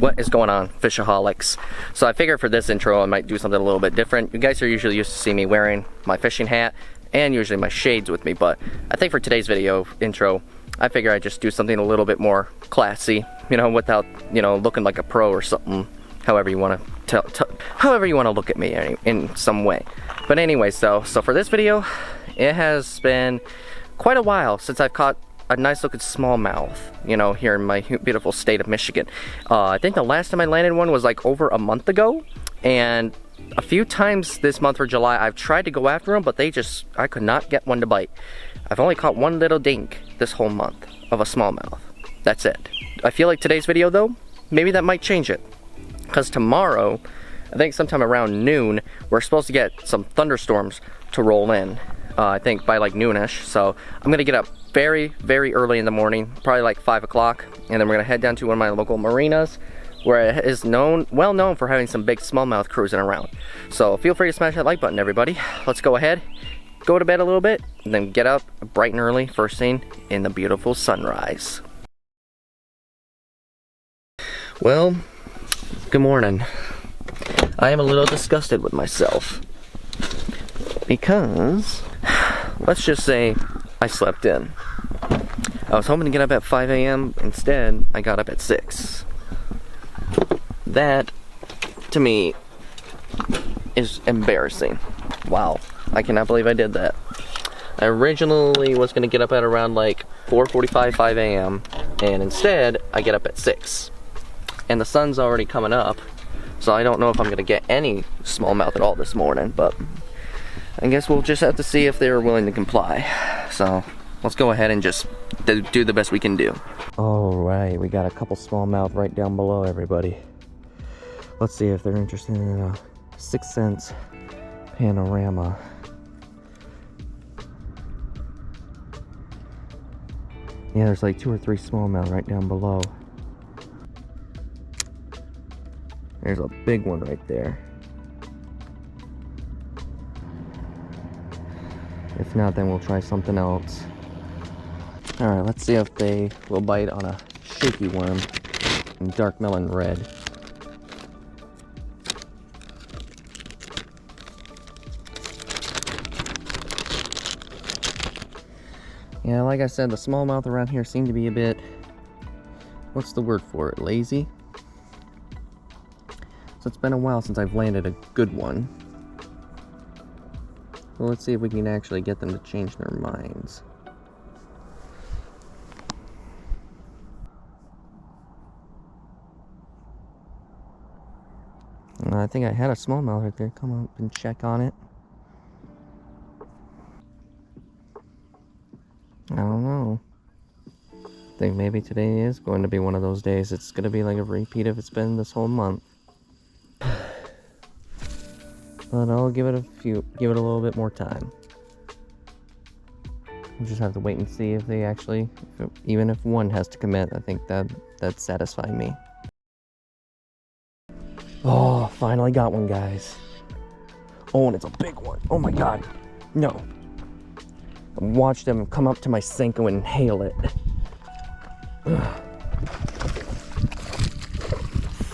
What is going on, fishaholics? So I figured for this intro I might do something a little bit different. You guys are usually used to see me wearing my fishing hat and usually my shades with me, but I think for today's video intro I figure I'd just do something a little bit more classy, you know, without, you know, looking like a pro or something, however you want to look at me in some way. But anyway, so for this video, it has been quite a while since I've caught a nice looking smallmouth, you know, here in my beautiful state of Michigan. I think the last time I landed one was like over a month ago, and a few times this month for July I've tried to go after them, but I could not get one to bite. I've only caught one little dink this whole month of a smallmouth. That's it. I feel like today's video though, maybe that might change it, because tomorrow, I think sometime around noon, we're supposed to get some thunderstorms to roll in. I think by like noonish, so I'm gonna get up very, very early in the morning, probably like 5 o'clock, and then we're gonna head down to one of my local marinas where it is well known for having some big smallmouth cruising around. So feel free to smash that like button, everybody. Let's go ahead, go to bed a little bit, and then get up bright and early, first thing in the beautiful sunrise. Well, good morning. I am a little disgusted with myself because, let's just say, I slept in. I was hoping to get up at 5 a.m. Instead, I got up at 6. That, to me, is embarrassing. Wow, I cannot believe I did that. I originally was going to get up at around like 4:45, 5 a.m. and instead, I get up at 6. And the sun's already coming up, so I don't know if I'm going to get any smallmouth at all this morning, but I guess we'll just have to see if they're willing to comply. So let's go ahead and just do the best we can do. Alright, we got a couple smallmouth right down below, everybody. Let's see if they're interested in a 6 cents panorama. Yeah, there's like 2 or 3 smallmouth right down below. There's a big one right there. If not, then we'll try something else. Alright, let's see if they will bite on a shaky worm in dark melon red. Yeah, like I said, the smallmouth around here seem to be a bit, what's the word for it, lazy? So it's been a while since I've landed a good one. Well, let's see if we can actually get them to change their minds. I think I had a smallmouth right there. Come up and check on it. I don't know. I think maybe today is going to be one of those days. It's going to be like a repeat if it's been this whole month. But I'll give it a little bit more time. We'll just have to wait and see if they actually, even if one has to commit, I think that'd satisfy me. Oh, finally got one, guys. Oh, and it's a big one. Oh my god. No. Watch them come up to my Senko and inhale it. Ugh.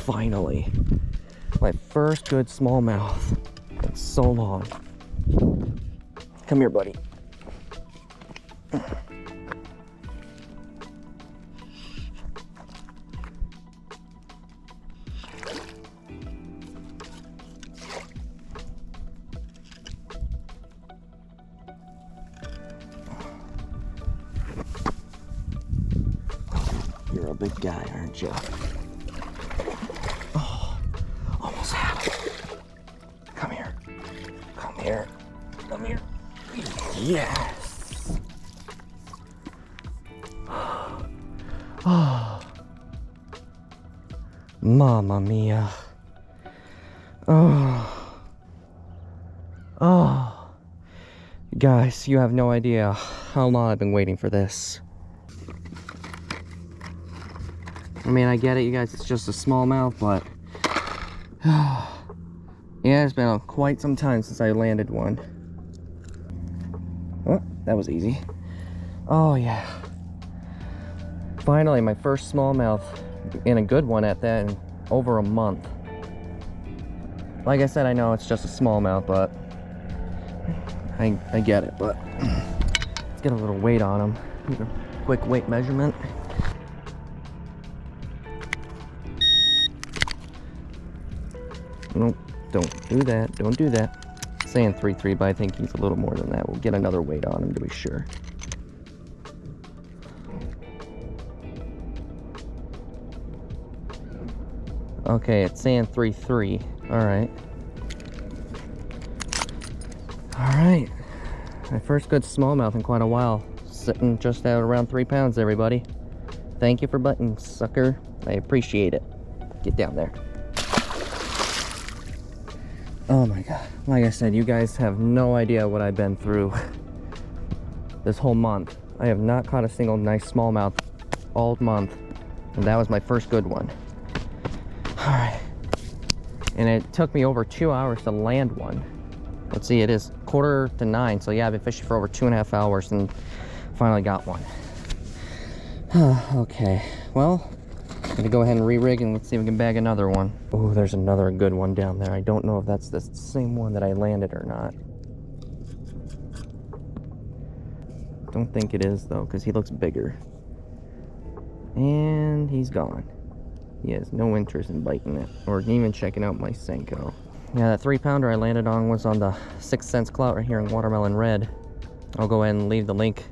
Finally. My first good smallmouth. It's so long. Come here, buddy. You're a big guy, aren't you? Oh, almost had him. Come here. Come here. Come here. Yes. Oh. Mamma mia. Oh. Oh. Guys, you have no idea how long I've been waiting for this. I mean, I get it, you guys, it's just a smallmouth, but yeah, it's been quite some time since I landed one. Oh, that was easy. Oh, yeah. Finally, my first smallmouth, and a good one at that, in over a month. Like I said, I know it's just a smallmouth, but I get it. But let's get a little weight on him. Need a quick weight measurement. Nope, don't do that. Don't do that. Saying 3.3, but I think he's a little more than that. We'll get another weight on him to be sure. Okay, it's saying 3.3. Alright. Alright. My first good smallmouth in quite a while. Sitting just at around 3 pounds, everybody. Thank you for button, sucker. I appreciate it. Get down there. Oh my god. Like I said, you guys have no idea what I've been through this whole month. I have not caught a single nice smallmouth all month. And that was my first good one. Alright. And it took me over 2 hours to land one. Let's see, it is 8:45, so yeah, I've been fishing for over 2.5 hours and finally got one. Okay, well, I'm gonna go ahead and re-rig and let's see if we can bag another one. Oh, there's another good one down there. I don't know if that's the same one that I landed or not. Don't think it is though, because he looks bigger. And he's gone. He has no interest in biting it or even checking out my Senko. Yeah, that 3-pounder I landed on was on the 6 Cents Clout right here in Watermelon Red. I'll go ahead and leave the link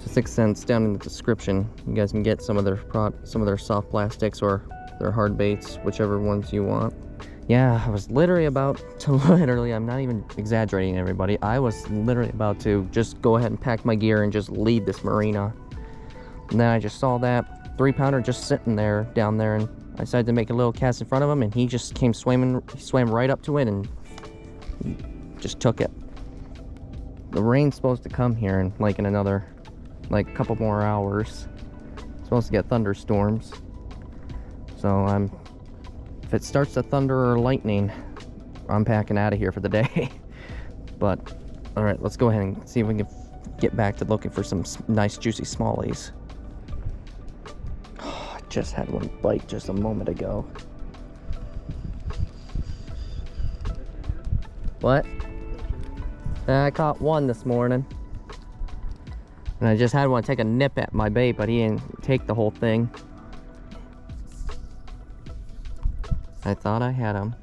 to 6 Cents down in the description. You guys can get some of their soft plastics or their hard baits, whichever ones you want. Yeah, I was literally about to I'm not even exaggerating, everybody. I was literally about to just go ahead and pack my gear and just leave this marina. And then I just saw that 3-pounder just sitting there down there, and I decided to make a little cast in front of him, and he just came swimming. He swam right up to it and just took it. The rain's supposed to come here in another couple more hours. It's supposed to get thunderstorms, so if it starts to thunder or lightning, I'm packing out of here for the day. But all right, let's go ahead and see if we can get back to looking for some nice juicy smallies. Just had one bite just a moment ago. What? I caught one this morning. And I just had one take a nip at my bait, but he didn't take the whole thing. I thought I had him.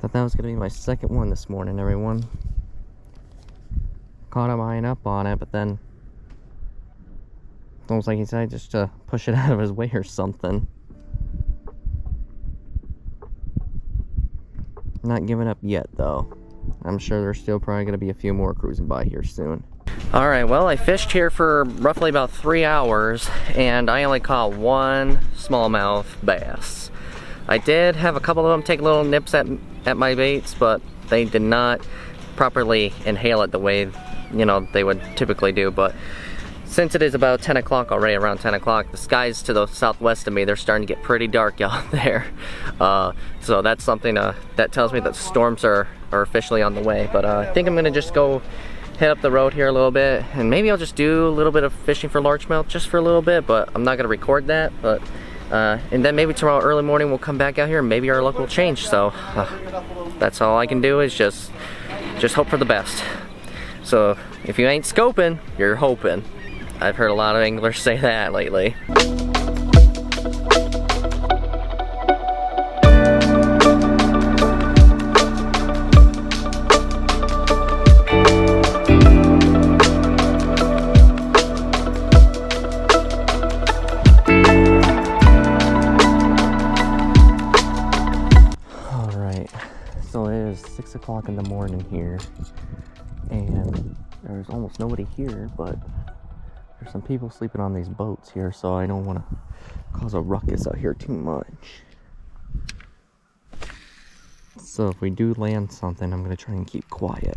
Thought that was gonna be my second one this morning, everyone. Caught him eyeing up on it, but then it's almost like he decided just to push it out of his way or something. Not giving up yet, though. I'm sure there's still probably going to be a few more cruising by here soon. Alright, well, I fished here for roughly about 3 hours, and I only caught one smallmouth bass. I did have a couple of them take little nips at my baits, but they did not properly inhale it the way, you know, they would typically do. But since it is about 10 o'clock already, around 10 o'clock, the skies to the southwest of me, they're starting to get pretty dark out there. So that's something that tells me that storms are officially on the way. But I think I'm going to just go head up the road here a little bit, and maybe I'll just do a little bit of fishing for largemouth just for a little bit, but I'm not going to record that. But and then maybe tomorrow early morning we'll come back out here and maybe our luck will change. So that's all I can do is just hope for the best. So if you ain't scoping, you're hoping. I've heard a lot of anglers say that lately. Alright, so it is 6 o'clock in the morning here, and there's almost nobody here, but there's some people sleeping on these boats here, so I don't want to cause a ruckus out here too much. So if we do land something, I'm going to try and keep quiet.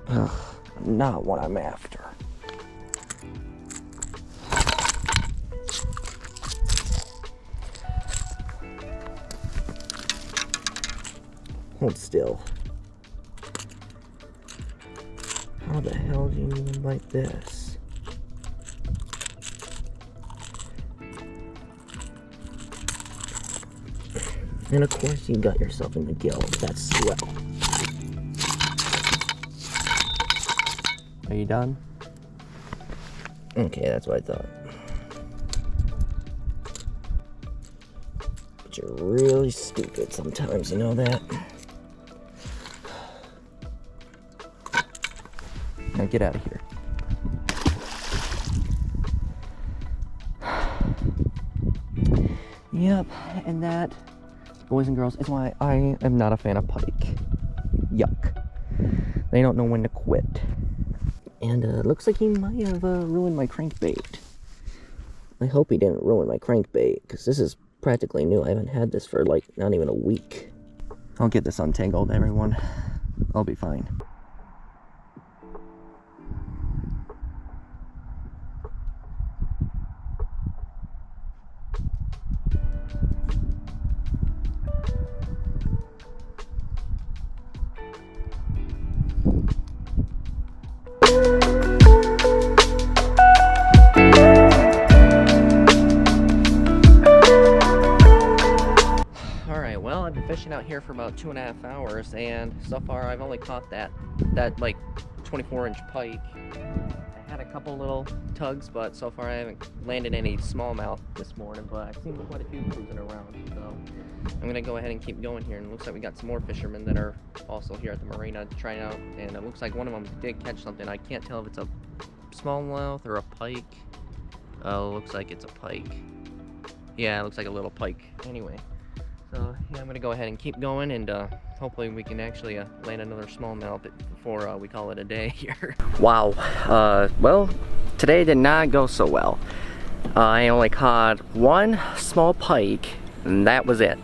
Ugh, not what I'm after. Hold still. How the hell do you even like this? And of course you got yourself in the gill. That's swell. Are you done? Okay, that's what I thought. But you're really stupid sometimes, you know that? Now get out of here. Yep, and that, boys and girls, is why I am not a fan of pike. Yuck. They don't know when to quit. And it looks like he might have ruined my crankbait. I hope he didn't ruin my crankbait, because this is practically new. I haven't had this for like not even a week. I'll get this untangled, everyone. I'll be fine. Alright, well, I've been fishing out here for about 2.5 hours, and so far I've only caught that like 24-inch pike. I had a couple little tugs, but so far I haven't landed any smallmouth this morning, but I've seen quite a few cruising around, so I'm gonna go ahead and keep going here. And it looks like we got some more fishermen that are also here at the marina trying out, and it looks like one of them did catch something. I can't tell if it's a smallmouth or a pike. Oh, looks like it's a pike. Yeah, it looks like a little pike. Anyway, so yeah, I'm gonna go ahead and keep going, and hopefully we can actually land another smallmouth before we call it a day here. Wow. Well, today did not go so well. I only caught one small pike, and that was it.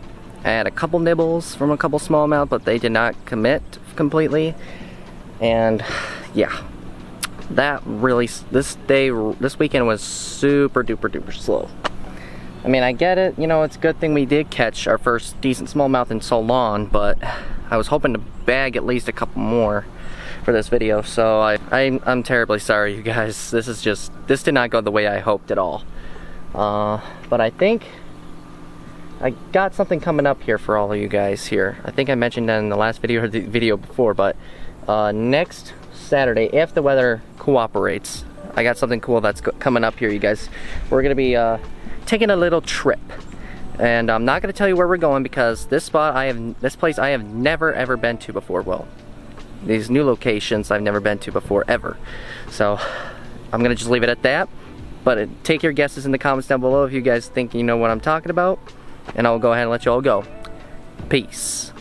I had a couple nibbles from a couple smallmouth, but they did not commit completely. And yeah, that really, this weekend was super duper duper slow. I mean, I get it, you know, it's a good thing we did catch our first decent smallmouth in so long, but I was hoping to bag at least a couple more for this video, so I'm terribly sorry, you guys. This did not go the way I hoped at all. But I think I got something coming up here for all of you guys here. I think I mentioned that in the last video or the video before, but next Saturday, if the weather cooperates, I got something cool that's coming up here, you guys. We're gonna be taking a little trip, and I'm not gonna tell you where we're going, because this place I have never ever been to before. Well, these new locations I've never been to before ever. So I'm gonna just leave it at that. But take your guesses in the comments down below if you guys think you know what I'm talking about, and I'll go ahead and let you all go. Peace.